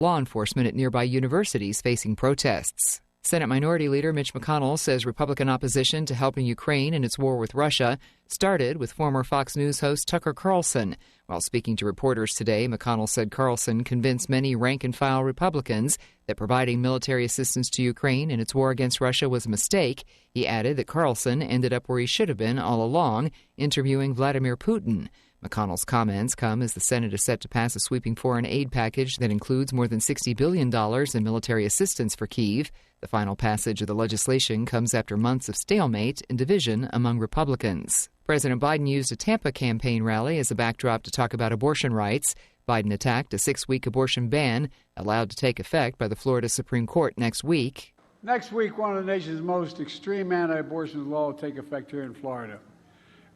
law enforcement at nearby universities facing protests. Senate Minority Leader Mitch McConnell says Republican opposition to helping Ukraine in its war with Russia started with former Fox News host Tucker Carlson. While speaking to reporters today, McConnell said Carlson convinced many rank-and-file Republicans that providing military assistance to Ukraine in its war against Russia was a mistake. He added that Carlson ended up where he should have been all along, interviewing Vladimir Putin. McConnell's comments come as the Senate is set to pass a sweeping foreign aid package that includes more than $60 billion in military assistance for Kyiv. The final passage of the legislation comes after months of stalemate and division among Republicans. President Biden used a Tampa campaign rally as a backdrop to talk about abortion rights. Biden attacked a 6-week abortion ban allowed to take effect by the Florida Supreme Court next week. Next week, one of the nation's most extreme anti-abortion laws will take effect here in Florida.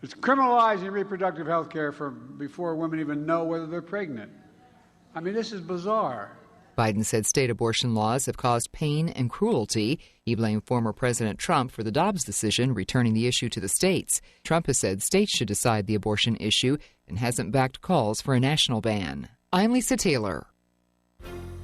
It's criminalizing reproductive health care before women even know whether they're pregnant. I mean, this is bizarre. Biden said state abortion laws have caused pain and cruelty. He blamed former President Trump for the Dobbs decision, returning the issue to the states. Trump has said states should decide the abortion issue and hasn't backed calls for a national ban. I'm Lisa Taylor.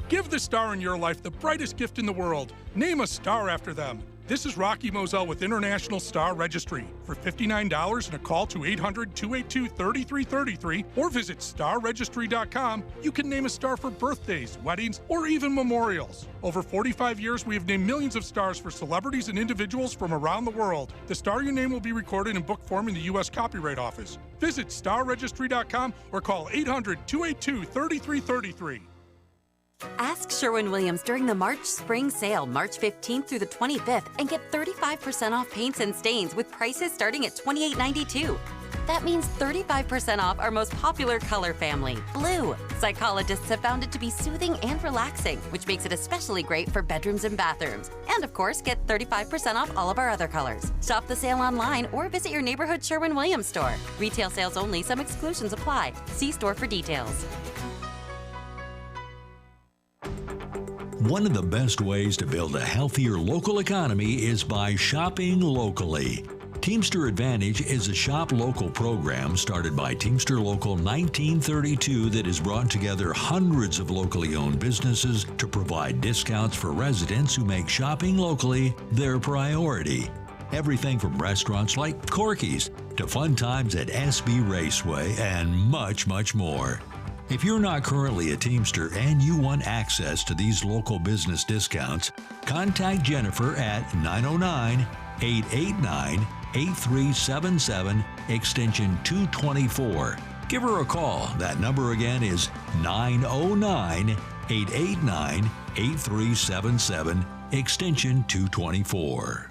Give the star in your life the brightest gift in the world. Name a star after them. This is Rocky Moselle with International Star Registry. For $59 and a call to 800-282-3333 or visit starregistry.com, you can name a star for birthdays, weddings, or even memorials. Over 45 years, we have named millions of stars for celebrities and individuals from around the world. The star you name will be recorded in book form in the U.S. Copyright Office. Visit starregistry.com or call 800-282-3333. Ask Sherwin-Williams during the March Spring Sale, March 15th through the 25th, and get 35% off paints and stains with prices starting at $28.92. That means 35% off our most popular color family, blue. Psychologists have found it to be soothing and relaxing, which makes it especially great for bedrooms and bathrooms. And of course, get 35% off all of our other colors. Shop the sale online or visit your neighborhood Sherwin-Williams store. Retail sales only, some exclusions apply. See store for details. One of the best ways to build a healthier local economy is by shopping locally. Teamster Advantage is a shop local program started by Teamster Local 1932 that has brought together hundreds of locally owned businesses to provide discounts for residents who make shopping locally their priority. Everything from restaurants like Corky's to fun times at SB Raceway and much, much more. If you're not currently a Teamster and you want access to these local business discounts, contact Jennifer at 909-889-8377, extension 224. Give her a call. That number again is 909-889-8377, extension 224.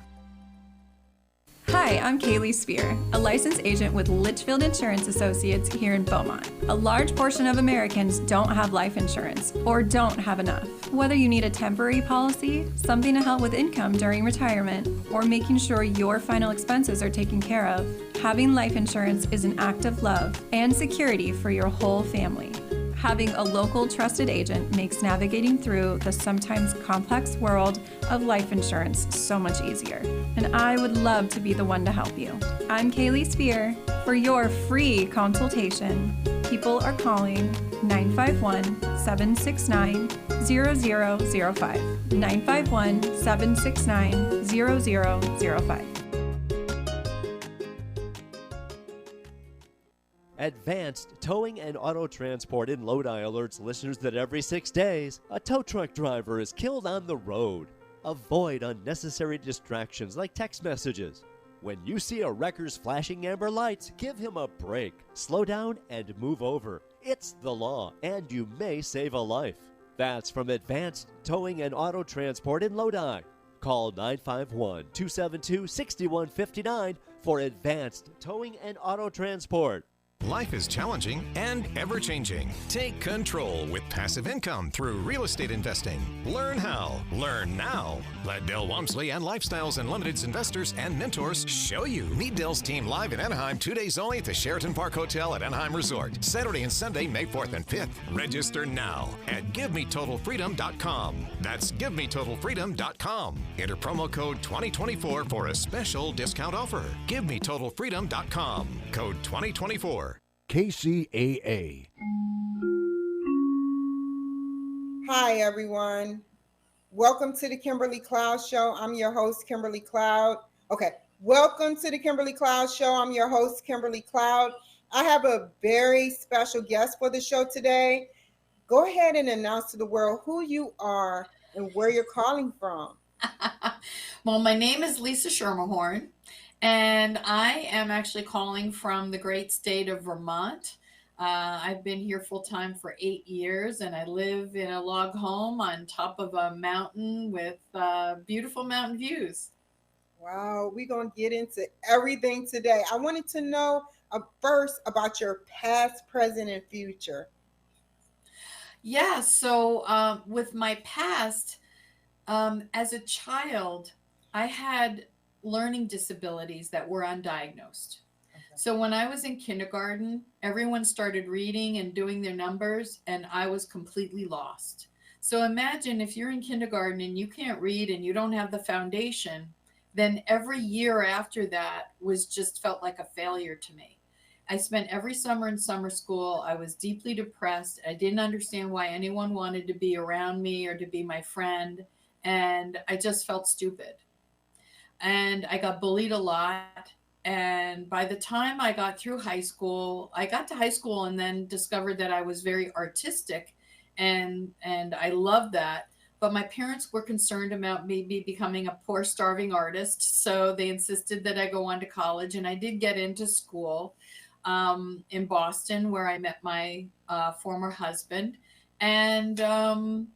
Hi, I'm Kaylee Spear, a licensed agent with Litchfield Insurance Associates here in Beaumont. A large portion of Americans don't have life insurance or don't have enough. Whether you need a temporary policy, something to help with income during retirement, or making sure your final expenses are taken care of, having life insurance is an act of love and security for your whole family. Having a local trusted agent makes navigating through the sometimes complex world of life insurance so much easier. And I would love to be the one to help you. I'm Kaylee Spear. For your free consultation, people are calling 951-769-0005. 951-769-0005. Advanced Towing and Auto Transport in Lodi alerts listeners that every 6 days, a tow truck driver is killed on the road. Avoid unnecessary distractions like text messages. When you see a wrecker's flashing amber lights, give him a break. Slow down and move over. It's the law, and you may save a life. That's from Advanced Towing and Auto Transport in Lodi. Call 951-272-6159 for Advanced Towing and Auto Transport. Life is challenging and ever-changing. Take control with passive income through real estate investing. Learn how. Learn now. Let Del Walmsley and Lifestyles Unlimited's investors and mentors show you. Meet Del's team live in Anaheim 2 days only at the Sheraton Park Hotel at Anaheim Resort. Saturday and Sunday, May 4th and 5th. Register now at GiveMeTotalFreedom.com. That's GiveMeTotalFreedom.com. Enter promo code 2024 for a special discount offer. GiveMeTotalFreedom.com. Code 2024. KCAA. Hi, everyone. Welcome to the Kimberly Cloud Show. I'm your host, Kimberly Cloud. Okay, welcome to the Kimberly Cloud Show. I'm your host, Kimberly Cloud. I have a very special guest for the show today. Go ahead and announce to the world who you are and where you're calling from. Well, my name is Lisa Schermerhorn, and I am actually calling from the great state of Vermont. I've been here full time for 8 years, and I live in a log home on top of a mountain with beautiful mountain views. Wow, we're going to get into everything today. I wanted to know first about your past, present, and future. Yeah, so with my past, as a child, I had learning disabilities that were undiagnosed. So when I was in kindergarten, everyone started reading and doing their numbers, and I was completely lost. So imagine if you're in kindergarten and you can't read and you don't have the foundation, then every year after that was just felt like a failure to me. I spent every summer in summer school. I was deeply depressed. I didn't understand why anyone wanted to be around me or to be my friend. And I just felt stupid. And I got bullied a lot. And by the time I got through high school, I got to high school and then discovered that I was very artistic, and I loved that. But my parents were concerned about me becoming a poor, starving artist. So they insisted that I go on to college. And I did get into school in Boston, where I met my former husband. And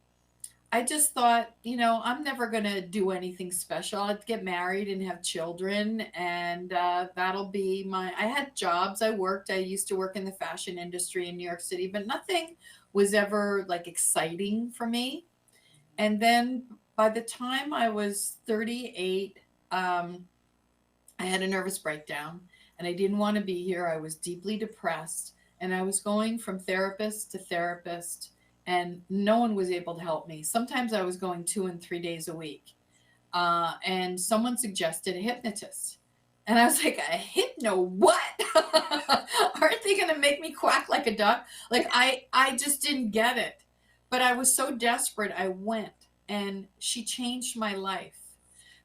I just thought, I'm never going to do anything special. I'd get married and have children, and that'll be I had jobs. I used to work in the fashion industry in New York City, but nothing was ever like exciting for me. And then by the time I was 38, I had a nervous breakdown, and I didn't want to be here. I was deeply depressed, and I was going from therapist to therapist, and no one was able to help me. Sometimes I was going 2 and 3 days a week. And someone suggested a hypnotist. And I was like, a hypno what? Aren't they going to make me quack like a duck? Like, I just didn't get it. But I was so desperate, I went. And she changed my life.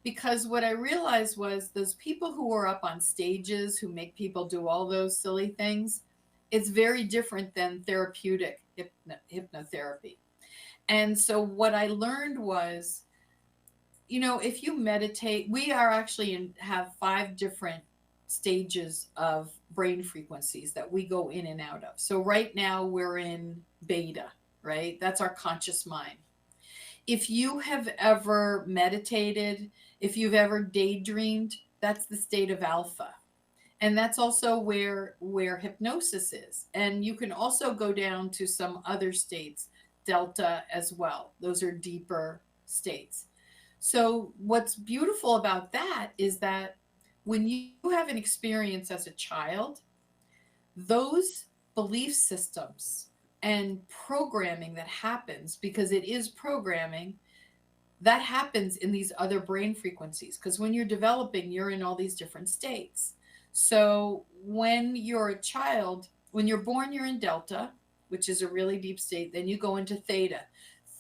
Because what I realized was those people who are up on stages, who make people do all those silly things, it's very different than therapeutic hypnotherapy. And so what I learned was, if you meditate, we are actually have 5 different stages of brain frequencies that we go in and out of. So right now we're in beta, right? That's our conscious mind. If you have ever meditated, if you've ever daydreamed, that's the state of alpha. And that's also where hypnosis is. And you can also go down to some other states, delta as well. Those are deeper states. So what's beautiful about that is that when you have an experience as a child, those belief systems and programming that happens, because it is programming, that happens in these other brain frequencies. Because when you're developing, you're in all these different states. So when you're a child, when you're born, you're in delta, which is a really deep state. Then you go into theta.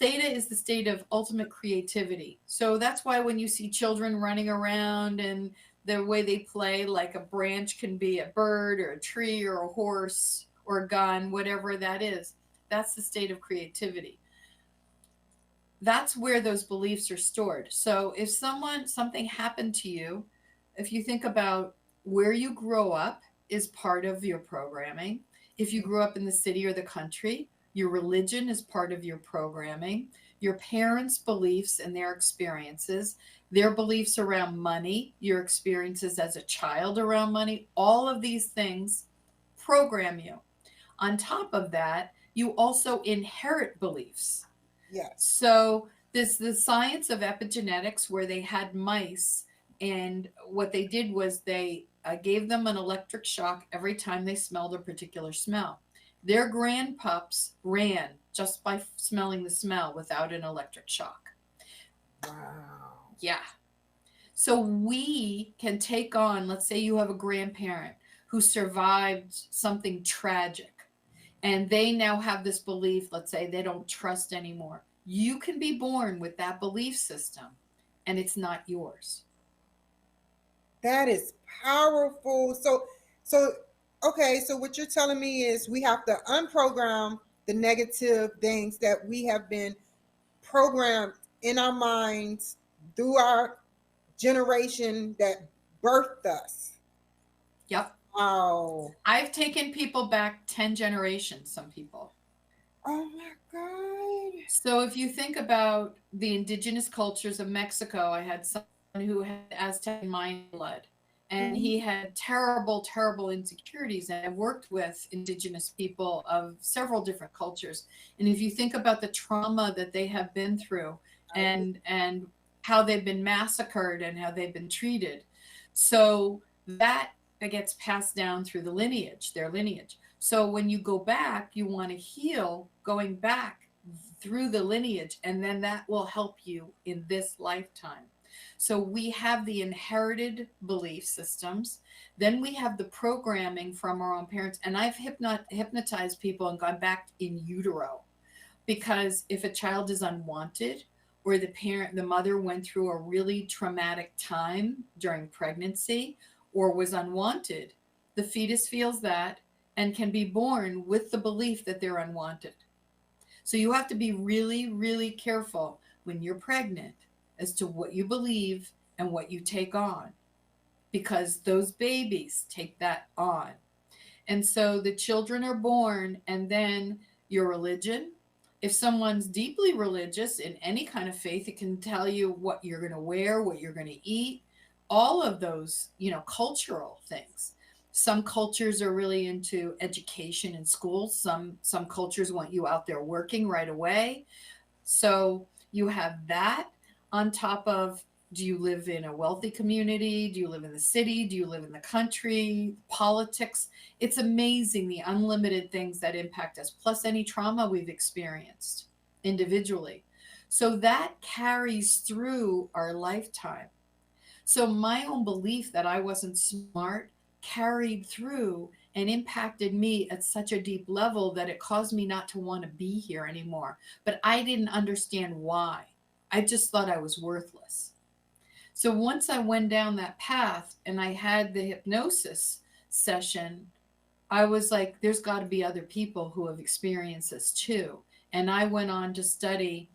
Theta is the state of ultimate creativity. So that's why when you see children running around and the way they play, like a branch can be a bird or a tree or a horse or a gun, whatever that is, that's the state of creativity. That's where those beliefs are stored. So if something happened to you, if you think about where you grow up is part of your programming. If you grew up in the city or the country, your religion is part of your programming. Your parents' beliefs and their experiences, their beliefs around money, your experiences as a child around money, all of these things program you. On top of that, you also inherit beliefs. Yes. So this the science of epigenetics, where they had mice, and what they did was they gave them an electric shock every time they smelled a particular smell. Their grandpups ran just by smelling the smell without an electric shock. Wow. Yeah. So we can take on, let's say you have a grandparent who survived something tragic, and they now have this belief, let's say they don't trust anymore. You can be born with that belief system, and it's not yours. That is powerful. Okay, so what you're telling me is we have to unprogram the negative things that we have been programmed in our minds through our generation that birthed us. Yep. Wow. I've taken people back 10 generations, some people. Oh my God. So if you think about the indigenous cultures of Mexico, I had someone who had Aztec Mayan blood, and he had terrible, terrible insecurities. And I've worked with indigenous people of several different cultures. And if you think about the trauma that they have been through and how they've been massacred and how they've been treated, so that gets passed down through the lineage, their lineage. So when you go back, you want to heal going back through the lineage, and then that will help you in this lifetime. So we have the inherited belief systems, then we have the programming from our own parents. And I've hypnotized people and gone back in utero, because if a child is unwanted, or the mother went through a really traumatic time during pregnancy or was unwanted, the fetus feels that and can be born with the belief that they're unwanted. So you have to be really, really careful when you're pregnant as to what you believe and what you take on, because those babies take that on. And so the children are born, and then your religion. If someone's deeply religious in any kind of faith, it can tell you what you're going to wear, what you're going to eat, all of those, cultural things. Some cultures are really into education in schools. Some cultures want you out there working right away. So you have that on top of, do you live in a wealthy community? Do you live in the city? Do you live in the country? Politics. It's amazing the unlimited things that impact us, plus any trauma we've experienced individually. So that carries through our lifetime. So my own belief that I wasn't smart carried through and impacted me at such a deep level that it caused me not to want to be here anymore. But I didn't understand why. I just thought I was worthless. So once I went down that path and I had the hypnosis session, I was like, there's got to be other people who have experienced this too. And I went on to study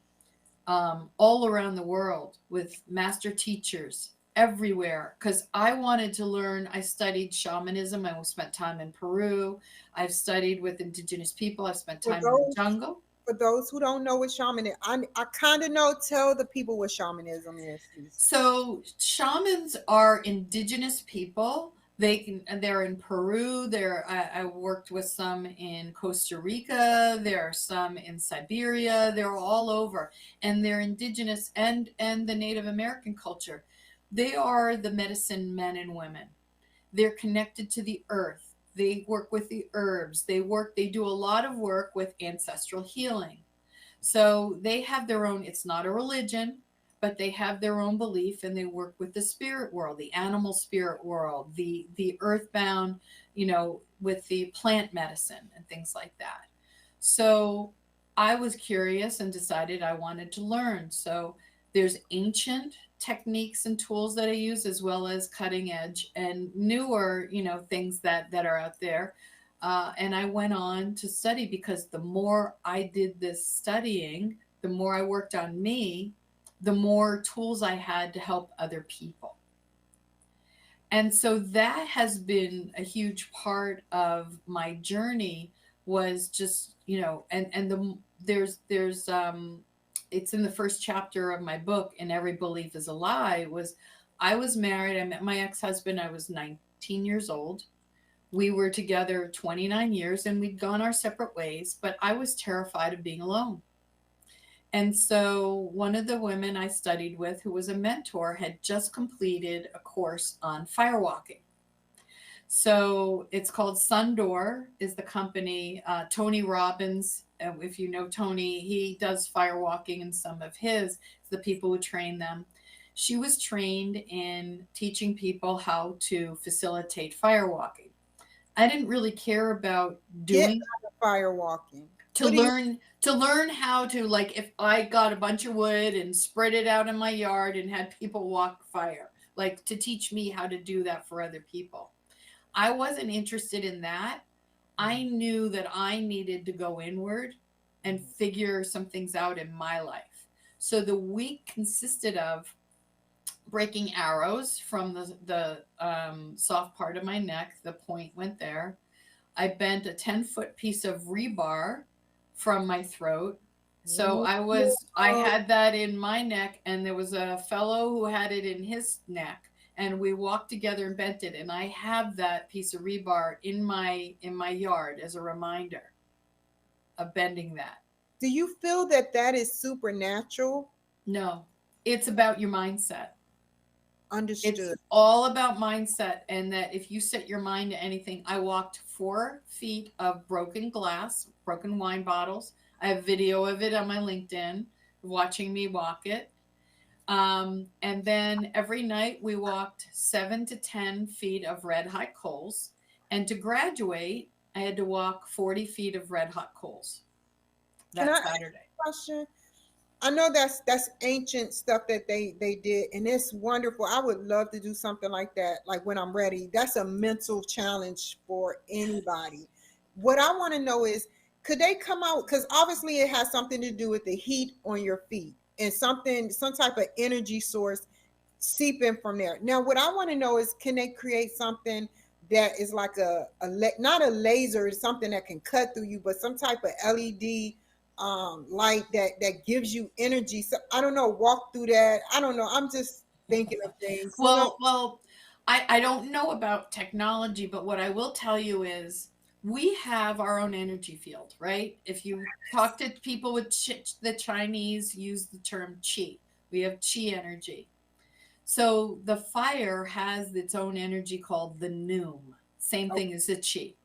all around the world with master teachers everywhere, because I wanted to learn. I studied shamanism. I spent time in Peru. I've studied with indigenous people. I've spent time in the jungle. For those who don't know what shamanism, I kind of know. Tell the people what shamanism is. So shamans are indigenous people. They're in Peru. I worked with some in Costa Rica. There are some in Siberia. They're all over, and they're indigenous and the Native American culture. They are the medicine men and women. They're connected to the earth. They work with the herbs. They do a lot of work with ancestral healing. So they have their own, it's not a religion, but they have their own belief, and they work with the spirit world, the animal spirit world, the earthbound, with the plant medicine and things like that. So I was curious and decided I wanted to learn. So there's ancient techniques and tools that I use, as well as cutting edge and newer, things that are out there. And I went on to study, because the more I did this studying, the more I worked on me, the more tools I had to help other people. And so that has been a huge part of my journey, was just, there's it's in the first chapter of my book, And Every Belief is a Lie. I was married. I met my ex-husband. I was 19 years old. We were together 29 years, and we'd gone our separate ways, but I was terrified of being alone. And so one of the women I studied with, who was a mentor, had just completed a course on firewalking. So it's called Sundoor is the company. Tony Robbins, if you know Tony, he does firewalking in some of his, the people who train them. She was trained in teaching people how to facilitate firewalking. I didn't really care about doing firewalking. to to learn how to, like, if I got a bunch of wood and spread it out in my yard and had people walk fire, like to teach me how to do that for other people. I wasn't interested in that. I knew that I needed to go inward and figure some things out in my life. So the week consisted of breaking arrows from the soft part of my neck. The point went there. I bent a 10-foot piece of rebar from my throat. So I had that in my neck, and there was a fellow who had it in his neck, and we walked together and bent it. And I have that piece of rebar in my yard as a reminder of bending that. Do you feel that that is supernatural? No, it's about your mindset. Understood. It's all about mindset, and that if you set your mind to anything. I walked 4 feet of broken glass, broken wine bottles. I have video of it on my LinkedIn, watching me walk it. And then every night we walked 7 to 10 feet of red hot coals. And to graduate, I had to walk 40 feet of red hot coals that Saturday. Question. I know that's ancient stuff that they did, and it's wonderful. I would love to do something like that, like when I'm ready. That's a mental challenge for anybody. What I want to know is, could they come out, because obviously it has something to do with the heat on your feet and some type of energy source seeping from there. Now, what I want to know is, can they create something that is like not a laser, something that can cut through you, but some type of LED light that gives you energy? So I don't know, walk through that. I don't know. I'm just thinking of things. Well, I don't know about technology, but what I will tell you is we have our own energy field, right? If you talk to people with the Chinese use the term qi. We have qi energy. So the fire has its own energy called the noom. Same thing as the qi.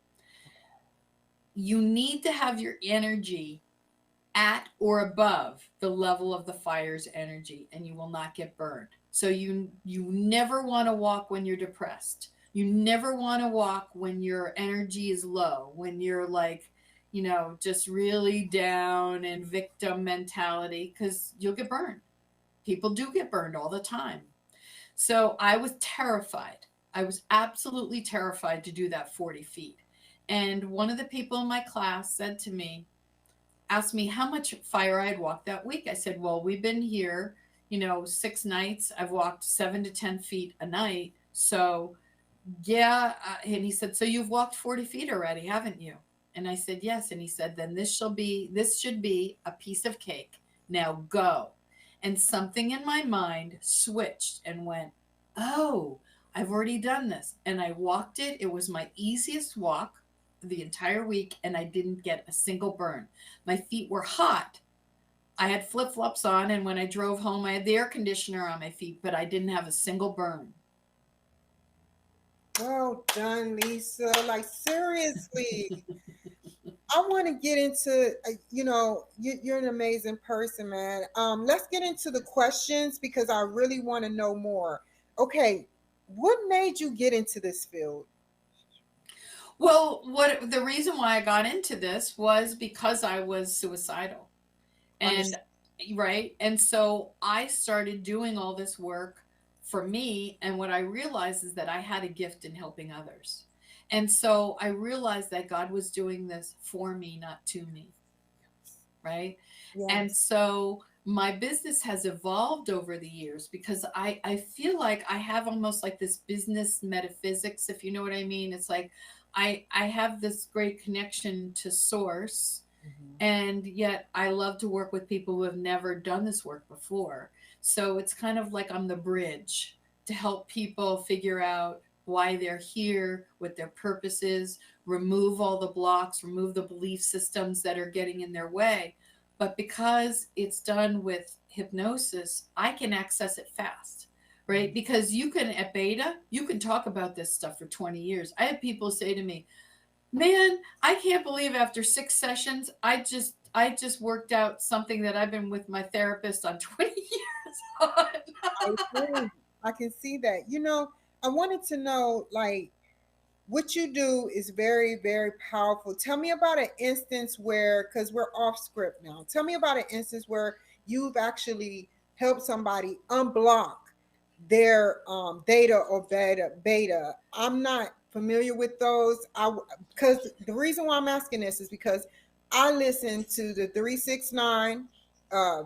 You need to have your energy at or above the level of the fire's energy, and you will not get burned. So you never want to walk when you're depressed. You never want to walk when your energy is low, when you're like, just really down and victim mentality, because you'll get burned. People do get burned all the time. So I was terrified. I was absolutely terrified to do that 40 feet. And one of the people in my class asked me how much fire I had walked that week. I said, well, we've been here, 6 nights. I've walked 7 to 10 feet a night. So yeah. And he said, so you've walked 40 feet already, haven't you? And I said, yes. And he said, then this should be a piece of cake. Now go. And something in my mind switched and went, oh, I've already done this. And I walked it. It was my easiest walk the entire week, and I didn't get a single burn. My feet were hot. I had flip-flops on, and when I drove home, I had the air conditioner on my feet, but I didn't have a single burn. Well done, Lisa. Like, seriously. I want to get into, you're an amazing person, man. Let's get into the questions, because I really want to know more. Okay, what made you get into this field? Well, the reason why I got into this was because I was suicidal. And right. And so I started doing all this work for me. And what I realized is that I had a gift in helping others. And so I realized that God was doing this for me, not to me. Right. Yes. And so my business has evolved over the years, because I feel like I have almost like this business metaphysics, if you know what I mean. It's like I have this great connection to source. And yet I love to work with people who have never done this work before. So it's kind of like I'm the bridge to help people figure out why they're here, what their purpose is, remove all the blocks, remove the belief systems that are getting in their way. But because it's done with hypnosis, I can access it fast, right? Because at Beta, you can talk about this stuff for 20 years. I have people say to me, man, I can't believe after 6 sessions, I just worked out something that I've been with my therapist on 20 years on. I can see that. I wanted to know, like, what you do is very, very powerful. Tell me about an instance where, because we're off script now, tell me about an instance where you've actually helped somebody unblock their theta or beta. I'm not familiar with those. Because the reason why I'm asking this is because I listen to the 369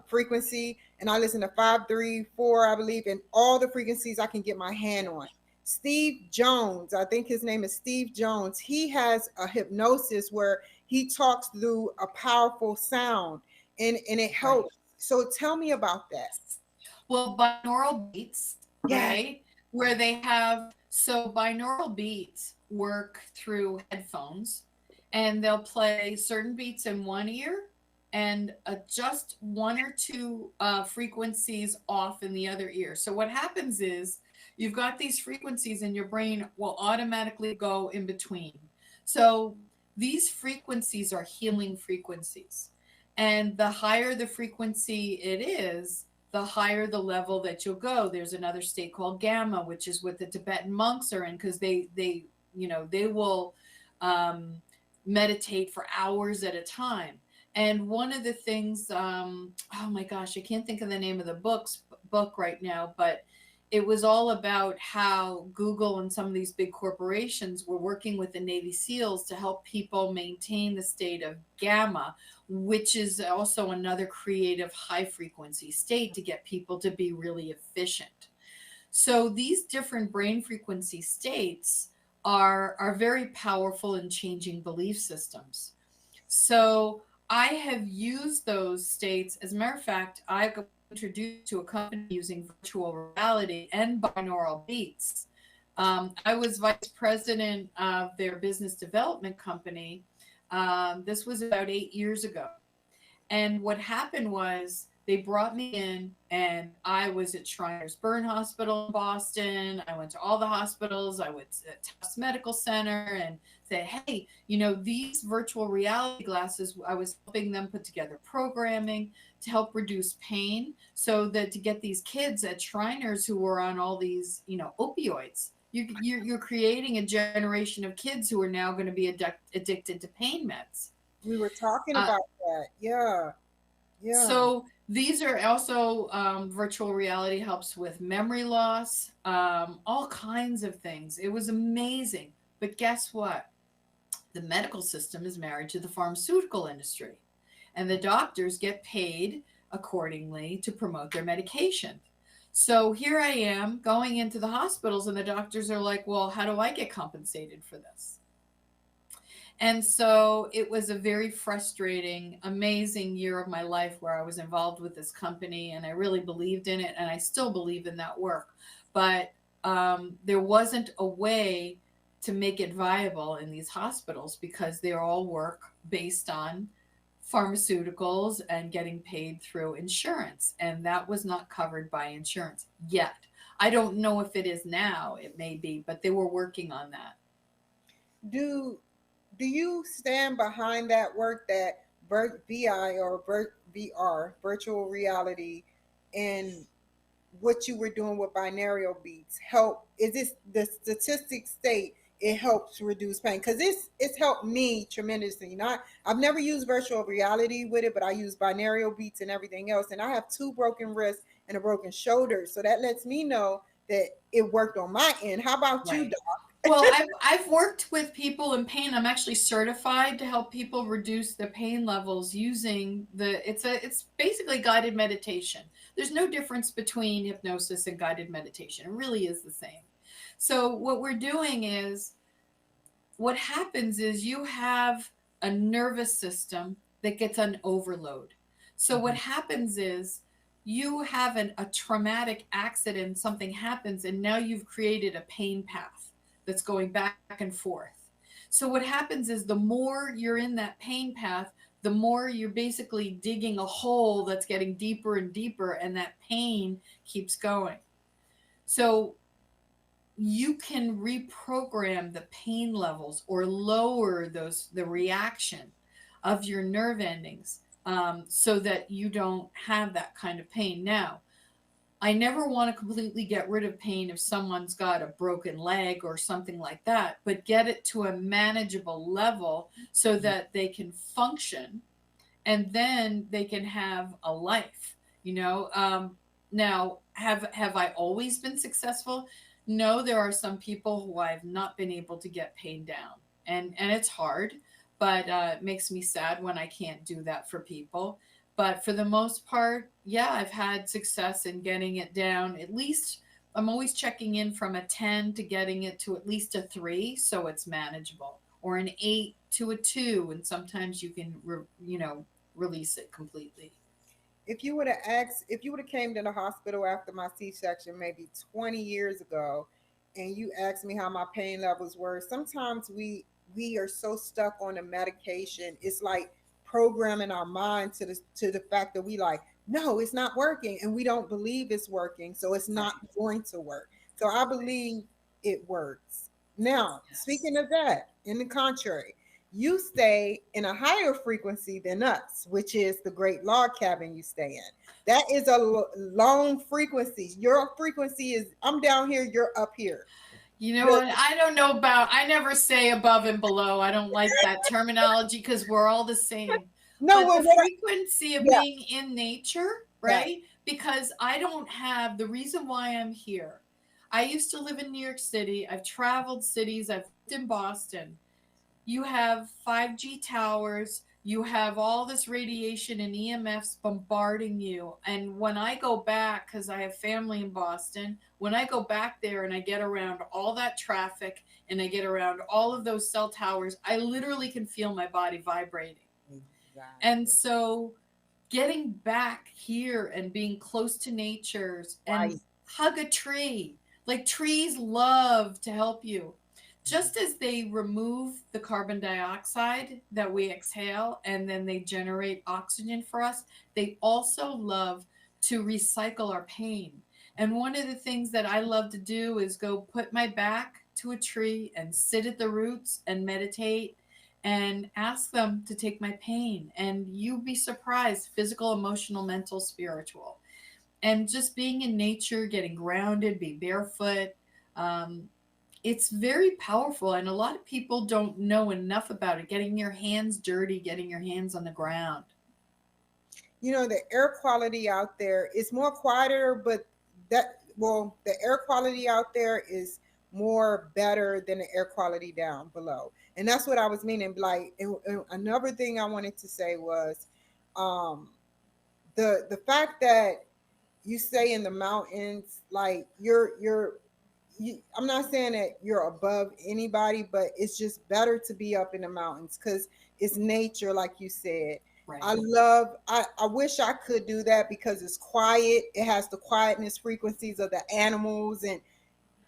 frequency, and I listen to 534, I believe, and all the frequencies I can get my hand on. Steve Jones, I think his name is Steve Jones. He has a hypnosis where he talks through a powerful sound, and it helps. Right. So tell me about that. Well, binaural beats, right? Where they have, so binaural beats work through headphones, and they'll play certain beats in one ear and adjust one or two frequencies off in the other ear. So what happens is you've got these frequencies and your brain will automatically go in between. So these frequencies are healing frequencies. And the higher the frequency it is, the higher the level that you'll go. There's another state called gamma, which is what the Tibetan monks are in, because they will meditate for hours at a time. And one of the things, oh my gosh, I can't think of the name of the book right now, but it was all about how Google and some of these big corporations were working with the Navy SEALs to help people maintain the state of gamma, which is also another creative high frequency state to get people to be really efficient. So these different brain frequency states are very powerful in changing belief systems. So I have used those states. As a matter of fact, I got introduced to a company using virtual reality and binaural beats. I was vice president of their business development company. This was about 8 years ago. And what happened was they brought me in, and I was at Shriners Burn Hospital in Boston. I went to all the hospitals. I went to Tufts Medical Center and said, hey, these virtual reality glasses, I was helping them put together programming to help reduce pain, so that to get these kids at Shriners who were on all these, opioids, you're creating a generation of kids who are now going to be addicted to pain meds. We were talking about that. Yeah. So these are also virtual reality helps with memory loss, all kinds of things. It was amazing. But guess what? The medical system is married to the pharmaceutical industry, and the doctors get paid accordingly to promote their medication. So here I am going into the hospitals, and the doctors are like, well, how do I get compensated for this? And so it was a very frustrating, amazing year of my life where I was involved with this company, and I really believed in it, and I still believe in that work. But there wasn't a way to make it viable in these hospitals because they all work based on pharmaceuticals and getting paid through insurance. And that was not covered by insurance yet. I don't know if it is now. It may be, but they were working on that. Do you stand behind that work that VI or VR, virtual reality, and what you were doing with binaural beats help? Is this the statistics state it helps reduce pain? Because it's helped me tremendously. I've never used virtual reality with it, but I use binaural beats and everything else. And I have 2 broken wrists and a broken shoulder. So that lets me know that it worked on my end. How about you, Doc? Well, I've worked with people in pain. I'm actually certified to help people reduce their pain levels using it's basically guided meditation. There's no difference between hypnosis and guided meditation. It really is the same. So what we're doing is, what happens is you have a nervous system that gets an overload. So what happens is you have a traumatic accident, something happens, and now you've created a pain path that's going back and forth. So what happens is the more you're in that pain path, the more you're basically digging a hole that's getting deeper and deeper, and that pain keeps going. So you can reprogram the pain levels or lower the reaction of your nerve endings so that you don't have that kind of pain. Now, I never want to completely get rid of pain if someone's got a broken leg or something like that, but get it to a manageable level so that they can function and then they can have a life, Now, have I always been successful? No, there are some people who I've not been able to get pain down, and it's hard, but it makes me sad when I can't do that for people. But for the most part, yeah, I've had success in getting it down. At least I'm always checking in from a 10 to getting it to at least a 3, so it's manageable, or an 8 to a 2, and sometimes you can, release it completely. If you would have came to the hospital after my C-section maybe 20 years ago, and you asked me how my pain levels were, sometimes we are so stuck on the medication. It's like programming our mind to the fact that we like, no, it's not working, and we don't believe it's working, so it's not going to work. So I believe it works. Now, speaking of that, in the contrary, you stay in a higher frequency than us, which is the great log cabin you stay in. That is a long frequency. Your frequency is, I'm down here, you're up here. You know what? I don't know about, I never say above and below. I don't like that terminology because we're all the same. No, but the frequency of being in nature, right? Yeah. Because I don't have the reason why I'm here. I used to live in New York City. I've traveled cities. I've lived in Boston. You have 5G towers. You have all this radiation and EMFs bombarding you. And when I go back, because I have family in Boston, when I go back there and I get around all that traffic and I get around all of those cell towers, I literally can feel my body vibrating. Exactly. And so getting back here and being close to nature's and hug a tree. Like trees love to help you. Just as they remove the carbon dioxide that we exhale and then they generate oxygen for us, they also love to recycle our pain. And one of the things that I love to do is go put my back to a tree and sit at the roots and meditate and ask them to take my pain. And you'd be surprised, physical, emotional, mental, spiritual. And just being in nature, getting grounded, be barefoot, it's very powerful, and a lot of people don't know enough about it. Getting your hands dirty, getting your hands on the ground. The air quality out there is more quieter, but the air quality out there is more better than the air quality down below. And that's what I was meaning. Like, and another thing I wanted to say was the fact that you stay in the mountains, like I'm not saying that you're above anybody, but it's just better to be up in the mountains because it's nature, like you said. Right. I wish I could do that because it's quiet. It has the quietness frequencies of the animals, and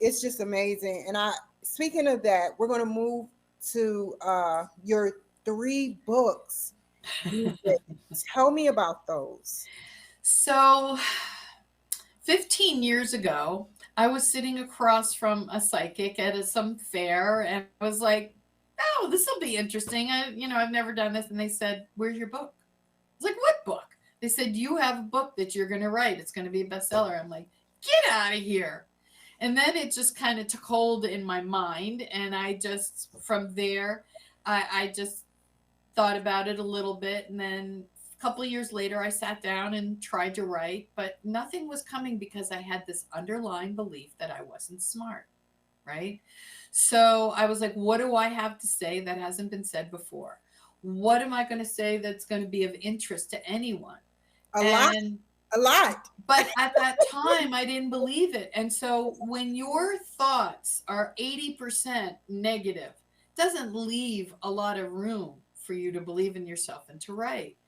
it's just amazing. And speaking of that, we're going to move to your 3 books. Tell me about those. So 15 years ago, I was sitting across from a psychic at some fair, and I was like, "Oh, this will be interesting. I've never done this." And they said, "Where's your book?" I was like, "What book?" They said, "You have a book that you're going to write. It's going to be a bestseller." I'm like, "Get out of here!" And then it just kind of took hold in my mind, and I just from there, I just thought about it a little bit, and then a couple of years later, I sat down and tried to write, but nothing was coming because I had this underlying belief that I wasn't smart, right? So I was like, what do I have to say that hasn't been said before? What am I going to say that's going to be of interest to anyone? A lot. But at that time, I didn't believe it. And so when your thoughts are 80% negative, it doesn't leave a lot of room for you to believe in yourself and to write.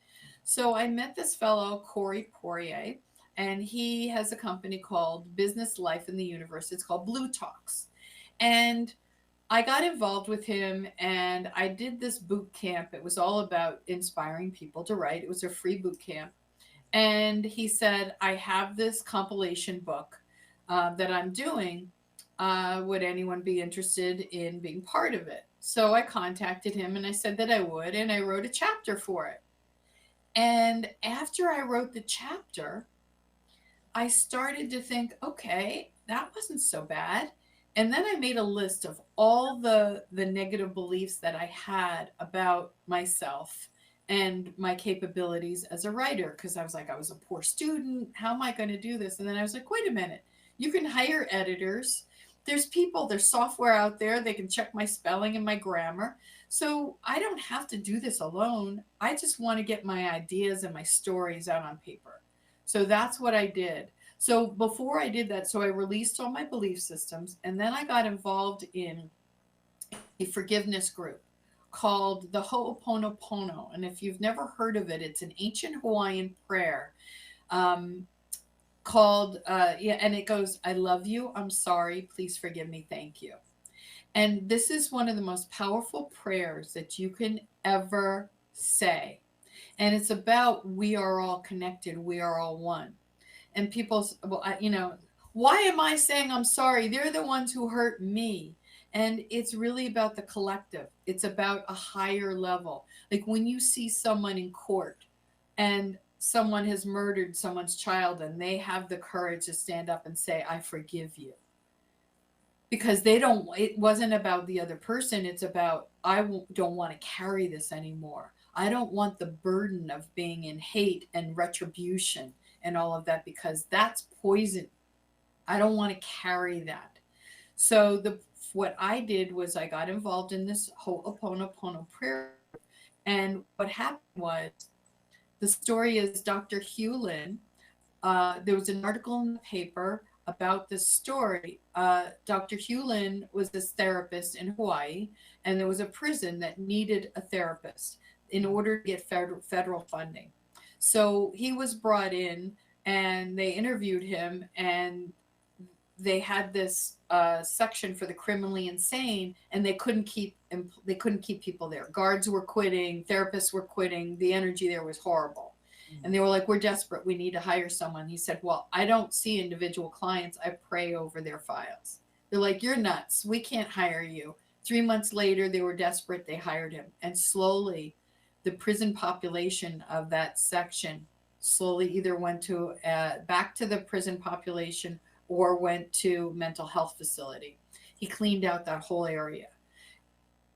So I met this fellow, Corey Poirier, and he has a company called Business Life in the Universe. It's called Blue Talks. And I got involved with him, and I did this boot camp. It was all about inspiring people to write. It was a free boot camp. And he said, I have this compilation book that I'm doing. Would anyone be interested in being part of it? So I contacted him, and I said that I would, and I wrote a chapter for it. And after I wrote the chapter, I started to think, okay, that wasn't so bad. And then I made a list of all the negative beliefs that I had about myself and my capabilities as a writer, because I was like, I was a poor student. How am I going to do this? And then I was like, wait a minute, you can hire editors. There's software out there. They can check my spelling and my grammar. So I don't have to do this alone. I just want to get my ideas and my stories out on paper. So that's what I did. So before I did that, so I released all my belief systems, and then I got involved in a forgiveness group called the Ho'oponopono. And if you've never heard of it, it's an ancient Hawaiian prayer called, and it goes, I love you, I'm sorry, please forgive me, thank you. And this is one of the most powerful prayers that you can ever say. And it's about, we are all connected, we are all one. And people, well, why am I saying I'm sorry? They're the ones who hurt me. And it's really about the collective. It's about a higher level. Like when you see someone in court and someone has murdered someone's child and they have the courage to stand up and say, I forgive you. Because it wasn't about the other person. It's about, I don't want to carry this anymore. I don't want the burden of being in hate and retribution and all of that, because that's poison. I don't want to carry that. So what I did was I got involved in this Ho'oponopono prayer. And what happened was, the story is Dr. Hewlin, there was an article in the paper about this story. Dr. Hewlin was this therapist in Hawaii, and there was a prison that needed a therapist in order to get federal funding. So he was brought in, and they interviewed him, and they had this section for the criminally insane, and they couldn't keep people there. Guards were quitting, therapists were quitting. The energy there was horrible. And they were like, we're desperate. We need to hire someone. He said, well, I don't see individual clients. I pray over their files. They're like, you're nuts. We can't hire you. 3 months later, they were desperate. They hired him. And slowly, the prison population of that section slowly either went to back to the prison population or went to mental health facility. He cleaned out that whole area.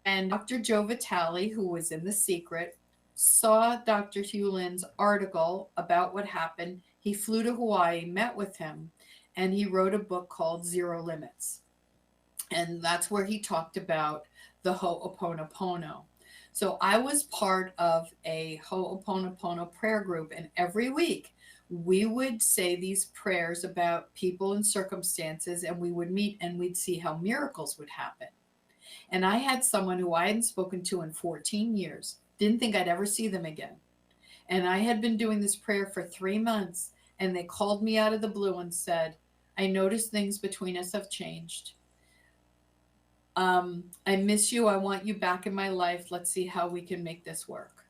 And Dr. Joe Vitale, who was in The Secret, saw Dr. Hewlin's article about what happened. He flew to Hawaii, met with him, and he wrote a book called Zero Limits. And that's where he talked about the Ho'oponopono. So I was part of a Ho'oponopono prayer group, and every week we would say these prayers about people and circumstances, and we would meet and we'd see how miracles would happen. And I had someone who I hadn't spoken to in 14 years, didn't think I'd ever see them again. And I had been doing this prayer for 3 months, and they called me out of the blue and said, I noticed things between us have changed. I miss you. I want you back in my life. Let's see how we can make this work.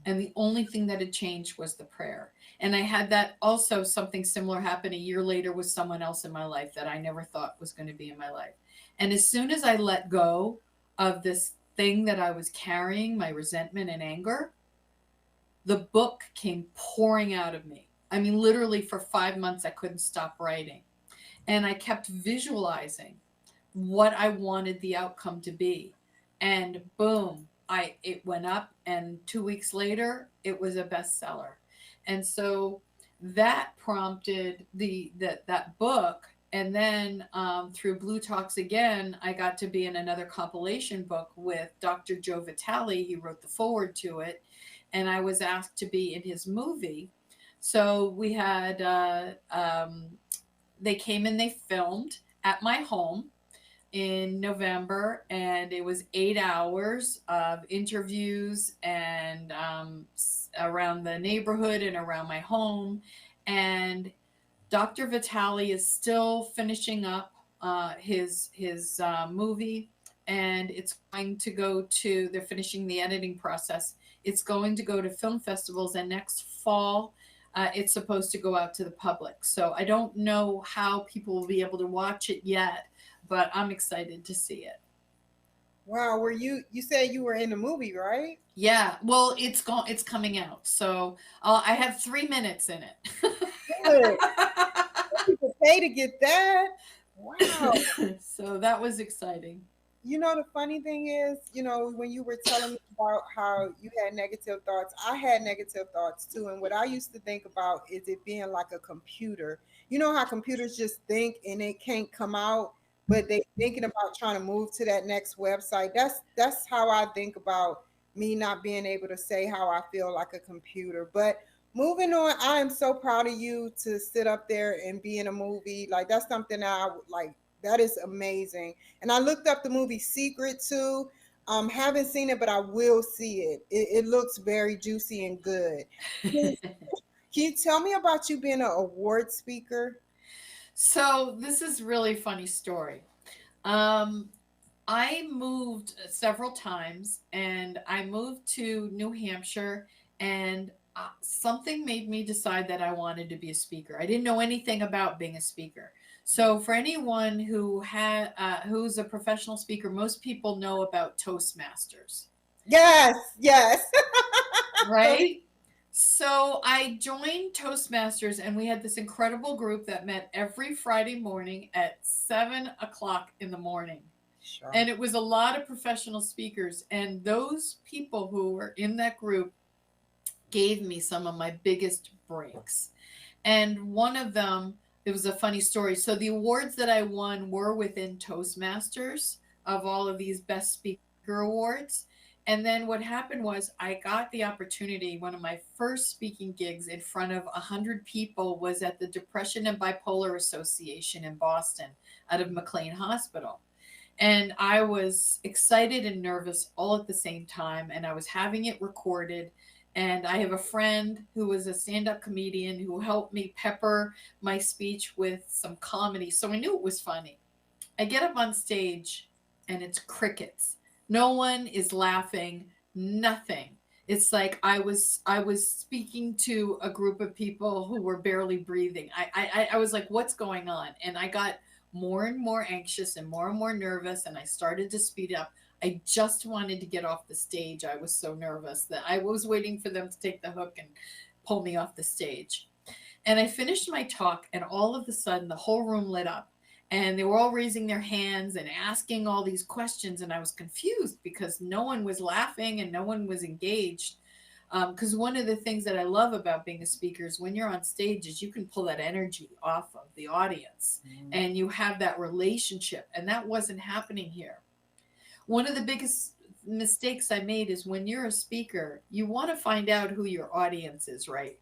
And the only thing that had changed was the prayer. And I had that also, something similar happen a year later with someone else in my life that I never thought was going to be in my life. And as soon as I let go of this thing that I was carrying, my resentment and anger, the book came pouring out of me. I mean, literally for 5 months, I couldn't stop writing. And I kept visualizing what I wanted the outcome to be. And boom, it went up, and 2 weeks later, it was a bestseller. And so that prompted that book. And then through Blue Talks again, I got to be in another compilation book with Dr. Joe Vitale. He wrote the foreword to it, and I was asked to be in his movie. So we had, they came and they filmed at my home in November, and it was 8 hours of interviews and around the neighborhood and around my home. And Dr. Vitale is still finishing up his movie, and it's going to go to, they're finishing the editing process. It's going to go to film festivals, and next fall, it's supposed to go out to the public. So I don't know how people will be able to watch it yet, but I'm excited to see it. Wow, you said you were in the movie, right? Yeah, well, it's coming out. So I have 3 minutes in it. Good. pay to get that? Wow. So that was exciting. You know, the funny thing is, you know, when you were telling me about how you had negative thoughts, I had negative thoughts too. And what I used to think about is it being like a computer. You know how computers just think and it can't come out, but they thinking about trying to move to that next website. That's how I think about me not being able to say how I feel like a computer. But moving on, I am so proud of you to sit up there and be in a movie. Like that's something that I would like. That is amazing. And I looked up the movie Secret too. Haven't seen it, but I will see it. It looks very juicy and good. Can you tell me about you being an award speaker? So this is really funny story. Um, I moved several times, and I moved to New Hampshire, and something made me decide that I wanted to be a speaker. I didn't know anything about being a speaker. So for anyone who's a professional speaker, most people know about Toastmasters. Yes, yes. Right? So I joined Toastmasters, and we had this incredible group that met every Friday morning at 7 o'clock in the morning. Sure. And it was a lot of professional speakers. And those people who were in that group gave me some of my biggest breaks. And one of them, it was a funny story. So the awards that I won were within Toastmasters of all of these best speaker awards. And then what happened was I got the opportunity. One of my first speaking gigs in front of 100 people was at the Depression and Bipolar Association in Boston out of McLean Hospital. And I was excited and nervous all at the same time. And I was having it recorded. And I have a friend who was a stand-up comedian who helped me pepper my speech with some comedy. So I knew it was funny. I get up on stage and it's crickets. No one is laughing, nothing. It's like I was speaking to a group of people who were barely breathing. I was like, what's going on? And I got more and more anxious and more nervous, and I started to speed up. I just wanted to get off the stage. I was so nervous that I was waiting for them to take the hook and pull me off the stage. And I finished my talk, and all of a sudden the whole room lit up, and they were all raising their hands and asking all these questions. And I was confused because no one was laughing and no one was engaged. Because one of the things that I love about being a speaker is when you're on stage is you can pull that energy off of the audience and you have that relationship. And that wasn't happening here. One of the biggest mistakes I made is when you're a speaker, you want to find out who your audience is, right?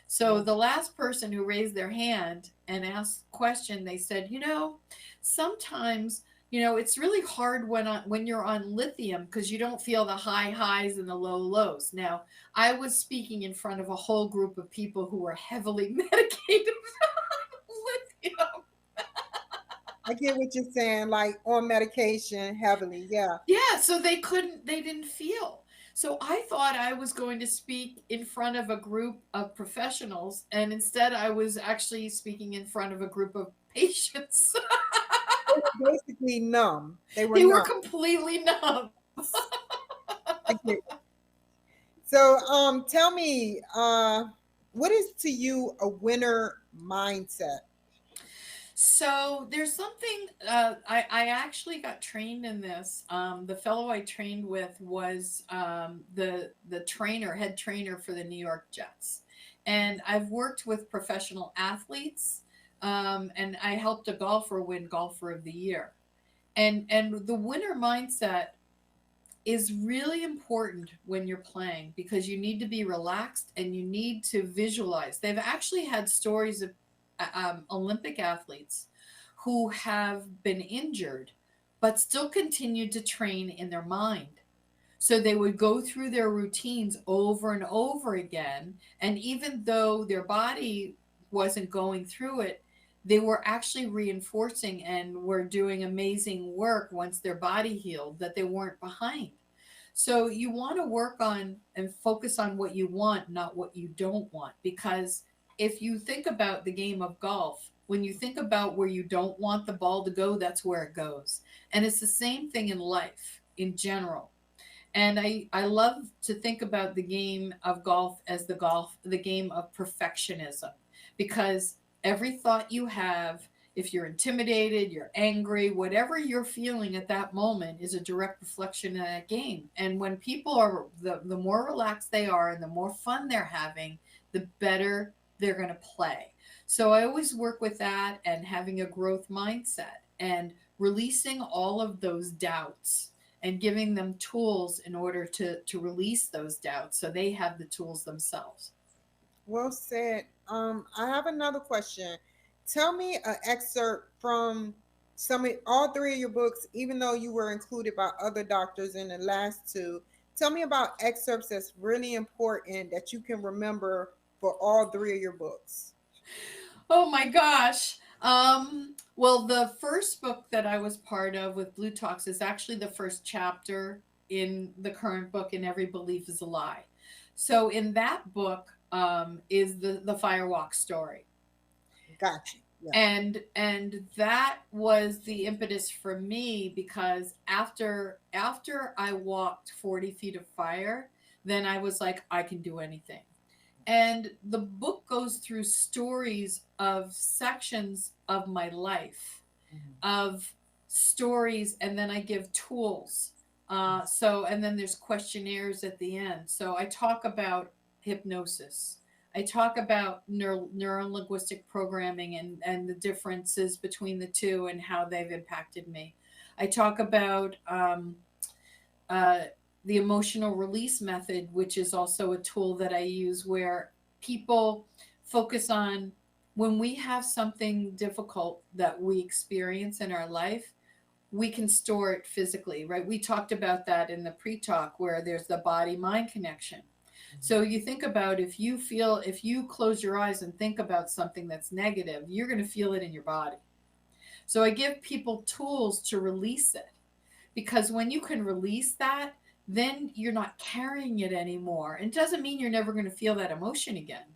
So the last person who raised their hand and asked a question, they said, sometimes, it's really hard when you're on lithium because you don't feel the high highs and the low lows. Now, I was speaking in front of a whole group of people who were heavily medicated on lithium. I get what you're saying, like on medication heavily. Yeah. Yeah. So they didn't feel. So I thought I was going to speak in front of a group of professionals, and instead I was actually speaking in front of a group of patients. They were basically numb. They were numb. Completely numb. So tell me, what is to you a winner mindset? So there's something, I actually got trained in this. The fellow I trained with was the head trainer for the New York Jets. And I've worked with professional athletes, and I helped a golfer win Golfer of the Year. And the winner mindset is really important when you're playing because you need to be relaxed and you need to visualize. They've actually had stories of Olympic athletes who have been injured but still continued to train in their mind. So they would go through their routines over and over again, and even though their body wasn't going through it, they were actually reinforcing and were doing amazing work once their body healed, that they weren't behind. So you want to work on and focus on what you want, not what you don't want, because if you think about the game of golf, when you think about where you don't want the ball to go, that's where it goes. And it's the same thing in life in general. And I love to think about the game of golf as the game of perfectionism, because Every thought you have, if you're intimidated, you're angry, whatever you're feeling at that moment is a direct reflection of that game. And when people are, the more relaxed they are and the more fun they're having, the better they're going to play. So I always work with that and having a growth mindset and releasing all of those doubts and giving them tools in order to release those doubts so they have the tools themselves. Well said. I have another question. Tell me an excerpt from all three of your books, even though you were included by other doctors in the last two. Tell me about excerpts that's really important that you can remember for all three of your books. Oh my gosh. Well, the first book that I was part of with Blue Talks is actually the first chapter in the current book, and Every Belief is a Lie. So in that book is the Firewalk story. Gotcha. Yeah. And that was the impetus for me, because after I walked 40 feet of fire, then I was like, I can do anything. And the book goes through stories of sections of my life, of stories, and then I give tools. And then there's questionnaires at the end. So I talk about hypnosis. I talk about neuro-linguistic programming and the differences between the two and how they've impacted me. I talk about the emotional release method, which is also a tool that I use, where people focus on when we have something difficult that we experience in our life, we can store it physically, right? We talked about that in the pre-talk, where there's the body-mind connection. So you think about, if you close your eyes and think about something that's negative, you're going to feel it in your body. So I give people tools to release it, because when you can release that, then you're not carrying it anymore. It doesn't mean you're never going to feel that emotion again,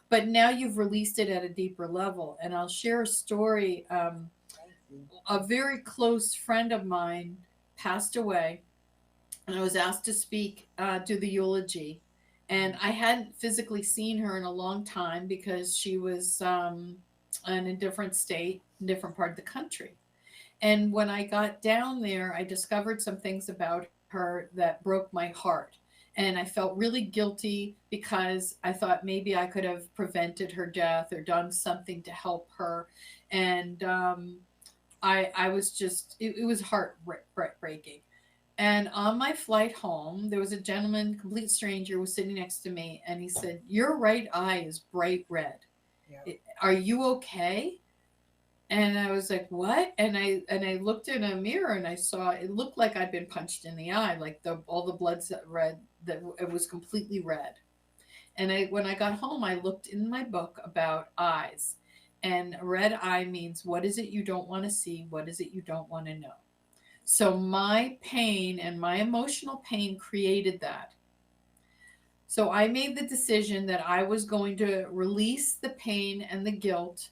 but now you've released it at a deeper level. And I'll share a story. A very close friend of mine passed away, and I was asked to speak, do the eulogy. And I hadn't physically seen her in a long time because she was in a different state, different part of the country. And when I got down there, I discovered some things about her that broke my heart. And I felt really guilty, because I thought maybe I could have prevented her death or done something to help her. And I was just, it was heartbreaking. And on my flight home, there was a gentleman, complete stranger, was sitting next to me, and he said, "Your right eye is bright red. Yeah. Are you okay?" And I was like, "What?" And I looked in a mirror, and I saw it looked like I'd been punched in the eye, like all the blood's red, that it was completely red. And when I got home, I looked in my book about eyes, and red eye means, what is it you don't want to see? What is it you don't want to know? So my pain and my emotional pain created that. So I made the decision that I was going to release the pain and the guilt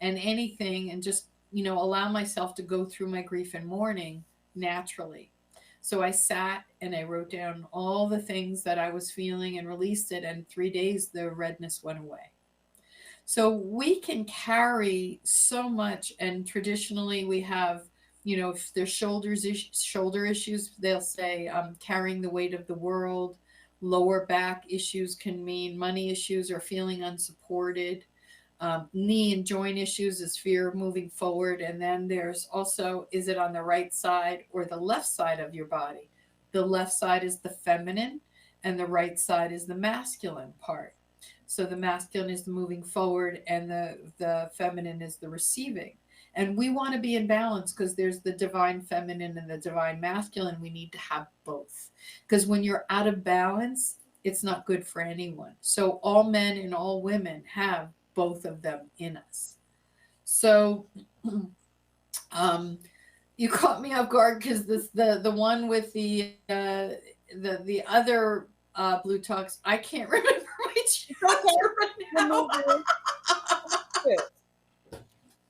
and anything, and just, allow myself to go through my grief and mourning naturally. So I sat and I wrote down all the things that I was feeling and released it. And 3 days, the redness went away. So we can carry so much. And traditionally we have, if there's shoulder issues, they'll say carrying the weight of the world. Lower back issues can mean money issues or feeling unsupported. Knee and joint issues is fear of moving forward. And then there's also, is it on the right side or the left side of your body? The left side is the feminine and the right side is the masculine part. So the masculine is the moving forward and the feminine is the receiving. And we want to be in balance, because there's the divine feminine and the divine masculine. We need to have both, because when you're out of balance, it's not good for anyone. So all men and all women have both of them in us. So you caught me off guard, because the one with the other Blue Talks, I can't remember which right now.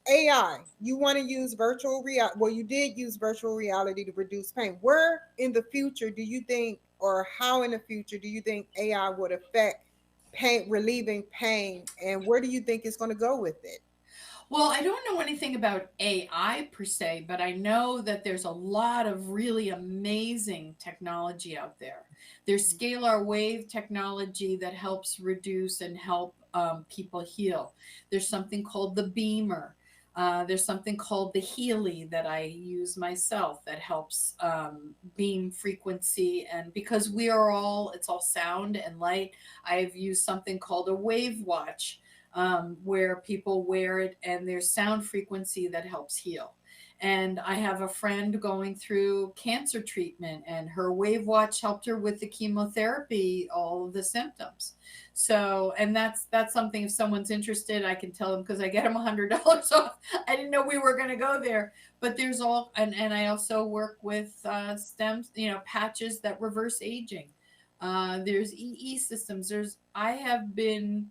AI, you want to use virtual reality. Well, you did use virtual reality to reduce pain. Where in the future do you think, or how in the future do you think AI would affect pain, relieving pain, and where do you think it's going to go with it? Well, I don't know anything about AI per se, but I know that there's a lot of really amazing technology out there. There's scalar wave technology that helps reduce and help people heal. There's something called the beamer. There's something called the Healy that I use myself that helps beam frequency. And because we are all, it's all sound and light, I've used something called a wave watch, where people wear it and there's sound frequency that helps heal. And I have a friend going through cancer treatment, and her wave watch helped her with the chemotherapy, all of the symptoms. So, and that's something, if someone's interested, I can tell them, because I get them $100 off. I didn't know we were going to go there, but there's all, and I also work with stems, patches that reverse aging. There's EE systems. I have been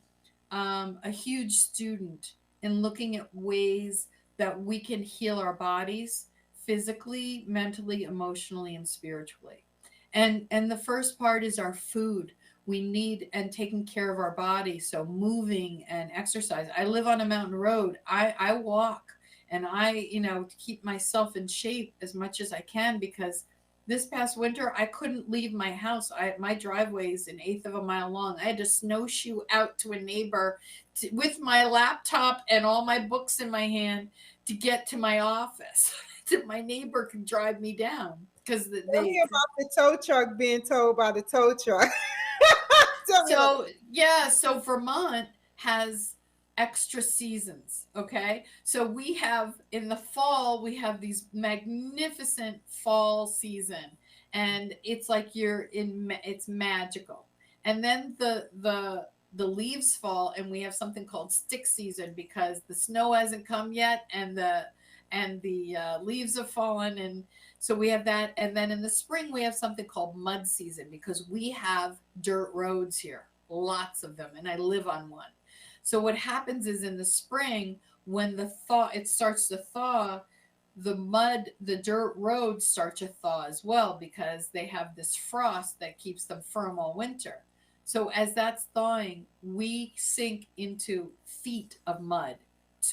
a huge student in looking at ways that we can heal our bodies physically, mentally, emotionally, and spiritually. And the first part is our food. We need, and taking care of our body. So moving and exercise. I live on a mountain road. I walk, and I, keep myself in shape as much as I can, because this past winter, I couldn't leave my house. My driveway is an eighth of a mile long. I had to snowshoe out to a neighbor with my laptop and all my books in my hand to get to my office. My neighbor could drive me down, because Tell me about the tow truck being towed by the tow truck. So Vermont has extra seasons. Okay. So we have, in the fall, we have these magnificent fall season, and it's like it's magical. And then the leaves fall, and we have something called stick season, because the snow hasn't come yet, and the leaves have fallen. And so we have that. And then in the spring, we have something called mud season, because we have dirt roads here, lots of them. And I live on one. So what happens is, in the spring, when it starts to thaw, the dirt roads start to thaw as well, because they have this frost that keeps them firm all winter. So as that's thawing, we sink into feet of mud,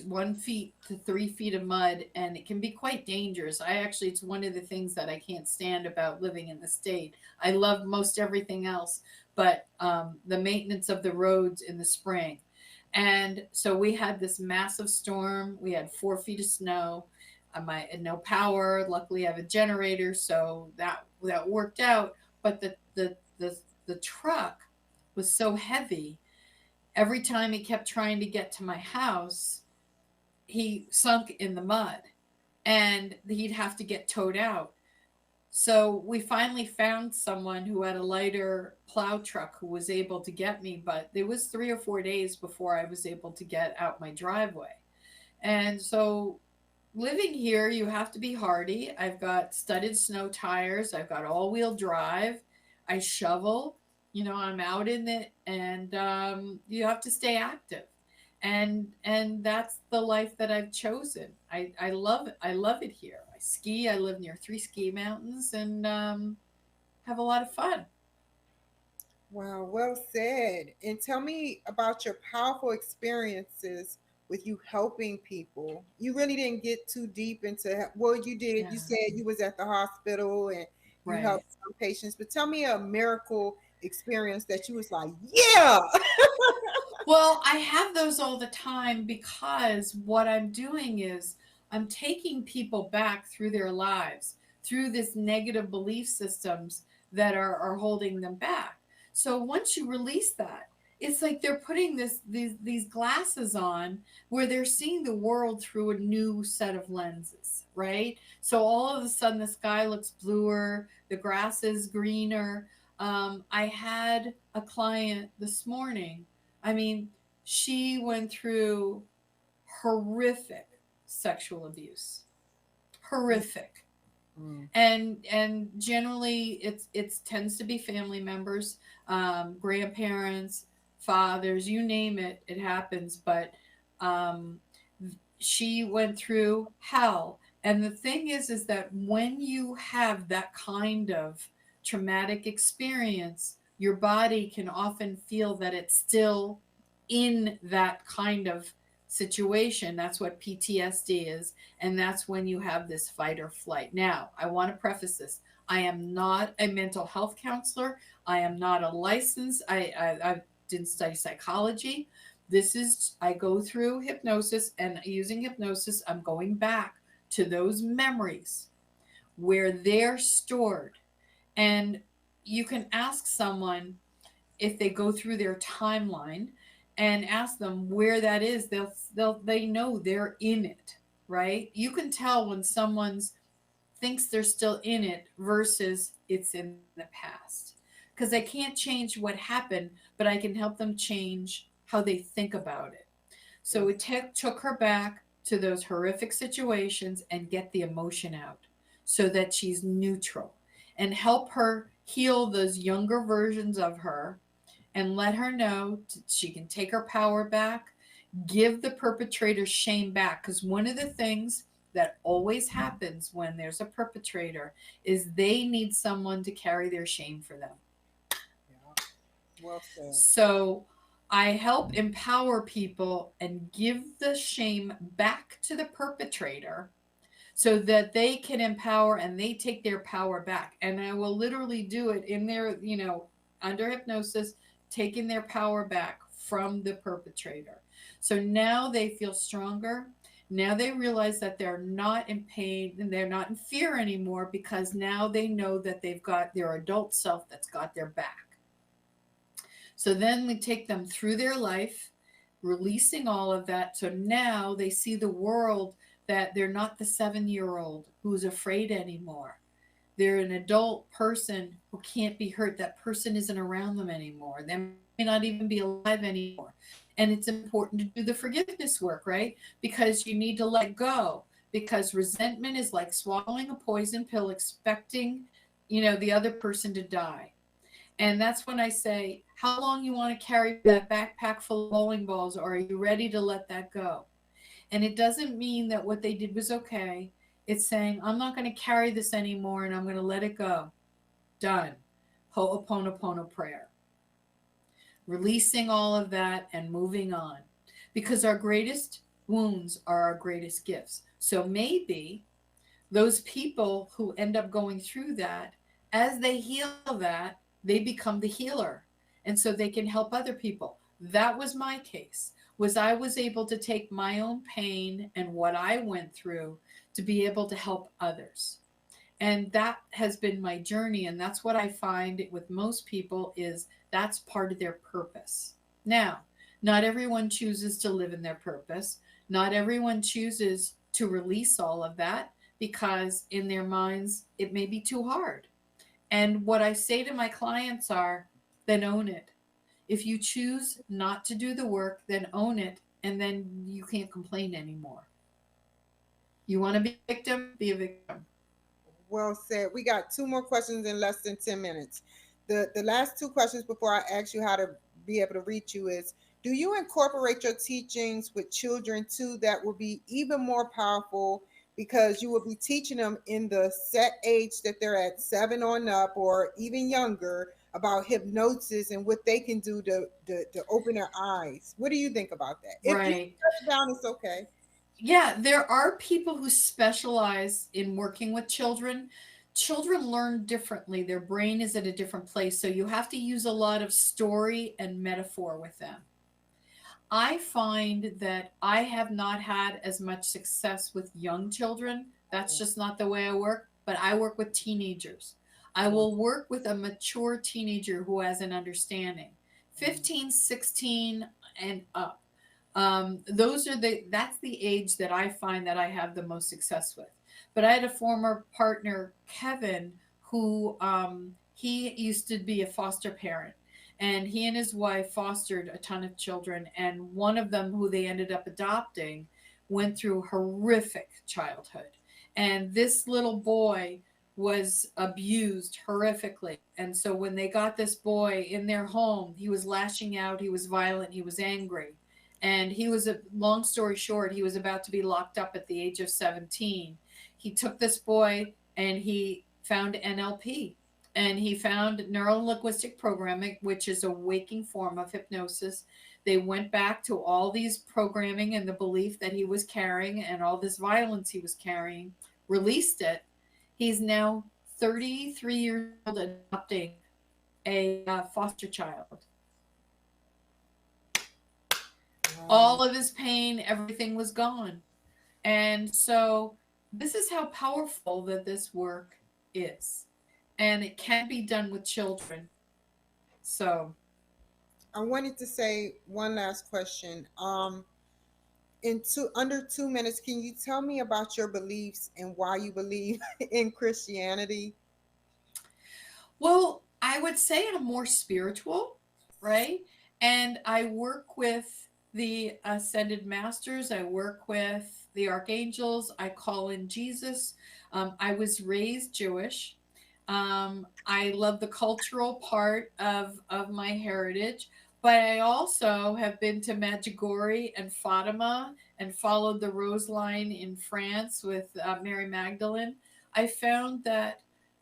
1 feet to 3 feet of mud, and it can be quite dangerous. It's one of the things that I can't stand about living in the state. I love most everything else, but the maintenance of the roads in the spring. And so we had this massive storm. We had 4 feet of snow. I had no power. Luckily, I have a generator, so that worked out. But the truck was so heavy. Every time he kept trying to get to my house, he sunk in the mud, and he'd have to get towed out. So we finally found someone who had a lighter plow truck who was able to get me, but it was 3 or 4 days before I was able to get out my driveway. And so living here, you have to be hardy. I've got studded snow tires. I've got all-wheel drive. I shovel. I'm out in it, and you have to stay active. And that's the life that I've chosen. I love it. I love it here. I ski. I live near 3 ski mountains, and have a lot of fun. Wow, well said. And tell me about your powerful experiences with you helping people. You really didn't get too deep into what you did. Yeah. You said you was at the hospital and you Right. helped some patients, but tell me a miracle experience that you was like, yeah. Well, I have those all the time, because what I'm doing is I'm taking people back through their lives, through this negative belief systems that are holding them back. So once you release that, it's like they're putting these glasses on, where they're seeing the world through a new set of lenses, right? So all of a sudden the sky looks bluer, the grass is greener. I had a client this morning. I mean, she went through horrific sexual abuse. Horrific. And generally it tends to be family members, grandparents, fathers, you name it, it happens. But she went through hell. And the thing is that when you have that kind of traumatic experience, your body can often feel that it's still in that kind of situation. That's what PTSD is. And that's when you have this fight or flight. Now, I want to preface this. I am not a mental health counselor. I am not a licensed, I didn't study psychology. I go through hypnosis, and using hypnosis, I'm going back to those memories where they're stored. And you can ask someone if they go through their timeline and ask them where that is. They know they're in it, right? You can tell when someone's thinks they're still in it versus it's in the past. Because I can't change what happened, but I can help them change how they think about it. So it took her back to those horrific situations and get the emotion out so that she's neutral, and help her heal those younger versions of her, and let her know she can take her power back, give the perpetrator shame back. Because one of the things that always happens when there's a perpetrator is they need someone to carry their shame for them. Well said. So I help empower people and give the shame back to the perpetrator so that they can empower and they take their power back. And I will literally do it in their, under hypnosis, taking their power back from the perpetrator. So now they feel stronger. Now they realize that they're not in pain and they're not in fear anymore, because now they know that they've got their adult self that's got their back. So then we take them through their life, releasing all of that. So now they see the world that they're not the 7-year-old who's afraid anymore. They're an adult person who can't be hurt. That person isn't around them anymore. They may not even be alive anymore. And it's important to do the forgiveness work, right? Because you need to let go. Because resentment is like swallowing a poison pill, expecting, the other person to die. And that's when I say, how long you want to carry that backpack full of bowling balls, or are you ready to let that go? And it doesn't mean that what they did was okay. It's saying, I'm not going to carry this anymore, and I'm going to let it go. Done. Ho'oponopono prayer. Releasing all of that and moving on. Because our greatest wounds are our greatest gifts. So maybe those people who end up going through that, as they heal that, they become the healer. And so they can help other people. That was my case. I was able to take my own pain and what I went through to be able to help others. And that has been my journey. And that's what I find with most people is that's part of their purpose. Now, not everyone chooses to live in their purpose. Not everyone chooses to release all of that because in their minds, it may be too hard. And what I say to my clients are, then own it. If you choose not to do the work, then own it, and then you can't complain anymore. You want to be a victim? Be a victim. Well said. We got 2 more questions in less than 10 minutes. The last 2 questions before I ask you how to be able to reach you is, do you incorporate your teachings with children too? That will be even more powerful because you will be teaching them in the set age that they're at, 7 on up or even younger, about hypnosis and what they can do to open their eyes. What do you think about that? Right. If you touch down, it's okay. Yeah, there are people who specialize in working with children. Children learn differently. Their brain is at a different place. So you have to use a lot of story and metaphor with them. I find that I have not had as much success with young children. That's just not the way I work, but I work with teenagers. I will work with a mature teenager who has an understanding. 15, 16 and up. That's the age that I find that I have the most success with. But I had a former partner, Kevin, who he used to be a foster parent. And he and his wife fostered a ton of children. And one of them, who they ended up adopting, went through horrific childhood. And this little boy was abused horrifically. And so when they got this boy in their home, he was lashing out, he was violent, he was angry. And he was, long story short, he was about to be locked up at the age of 17. He took this boy and he found NLP. and he found neuro-linguistic programming, which is a waking form of hypnosis. They went back to all these programming and the belief that he was carrying and all this violence he was carrying, released it. He's now 33 years old, adopting a foster child. Wow. All of his pain, everything was gone. And so this is how powerful that this work is. And it can be done with children. So I wanted to say one last question. Under 2 minutes, can you tell me about your beliefs and why you believe in Christianity? Well, I would say I'm more spiritual, right? And I work with the ascended masters. I work with the archangels. I call in Jesus. I was raised Jewish. I love the cultural part of my heritage, but I also have been to Medjugorje and Fatima and followed the Rose Line in France with Mary Magdalene. I found that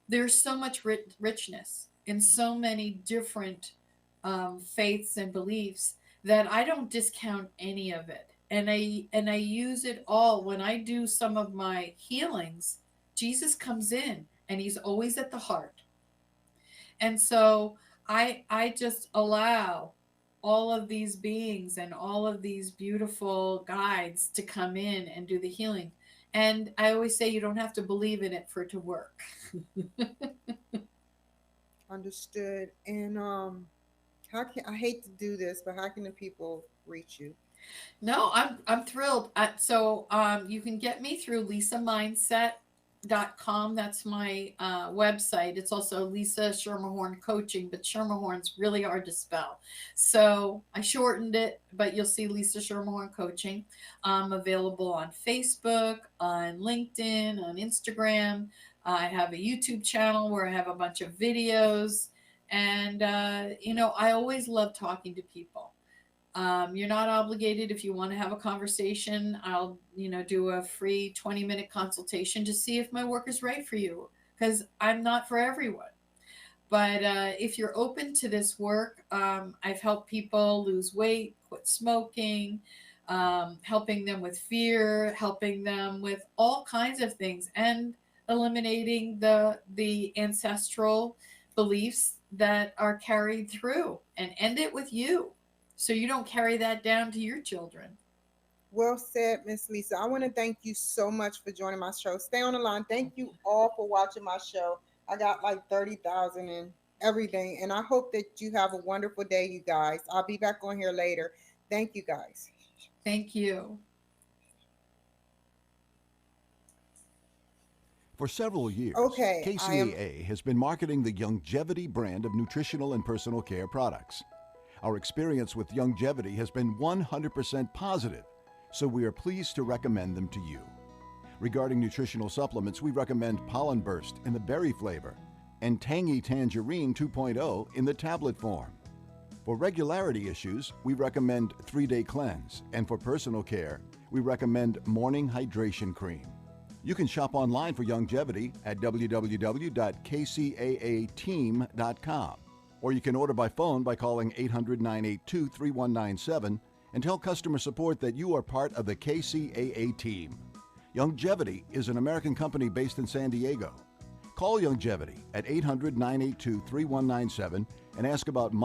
there's so much richness in so many different faiths and beliefs that I don't discount any of it. And I use it all. When I do some of my healings, Jesus comes in and he's always at the heart. And so I just allow all of these beings and all of these beautiful guides to come in and do the healing. And I always say you don't have to believe in it for it to work. Understood. And I hate to do this, but how can the people reach you? No, I'm thrilled. So you can get me through lisamindset.com. That's my website. It's also Lisa Schermerhorn Coaching, but Schermerhorn's really hard to spell. So I shortened it, but you'll see Lisa Schermerhorn Coaching. I'm available on Facebook, on LinkedIn, on Instagram. I have a YouTube channel where I have a bunch of videos. And, I always love talking to people. You're not obligated. If you want to have a conversation, I'll, do a free 20-minute consultation to see if my work is right for you, because I'm not for everyone. But if you're open to this work, I've helped people lose weight, quit smoking, helping them with fear, helping them with all kinds of things, and eliminating the ancestral beliefs that are carried through, and end it with you, so you don't carry that down to your children. Well said, Miss Lisa. I want to thank you so much for joining my show. Stay on the line. Thank you all for watching my show. I got like 30,000 and everything, and I hope that you have a wonderful day, you guys. I'll be back on here later. Thank you, guys. Thank you. For several years, KCAA has been marketing the Youngevity brand of nutritional and personal care products. Our experience with Youngevity has been 100% positive, so we are pleased to recommend them to you. Regarding nutritional supplements, we recommend Pollen Burst in the berry flavor and Tangy Tangerine 2.0 in the tablet form. For regularity issues, we recommend 3-Day Cleanse, and for personal care, we recommend Morning Hydration Cream. You can shop online for Youngevity at www.kcaateam.com, or you can order by phone by calling 800-982-3197 and tell customer support that you are part of the KCAA team. Youngevity is an American company based in San Diego. Call Youngevity at 800-982-3197 and ask about monthly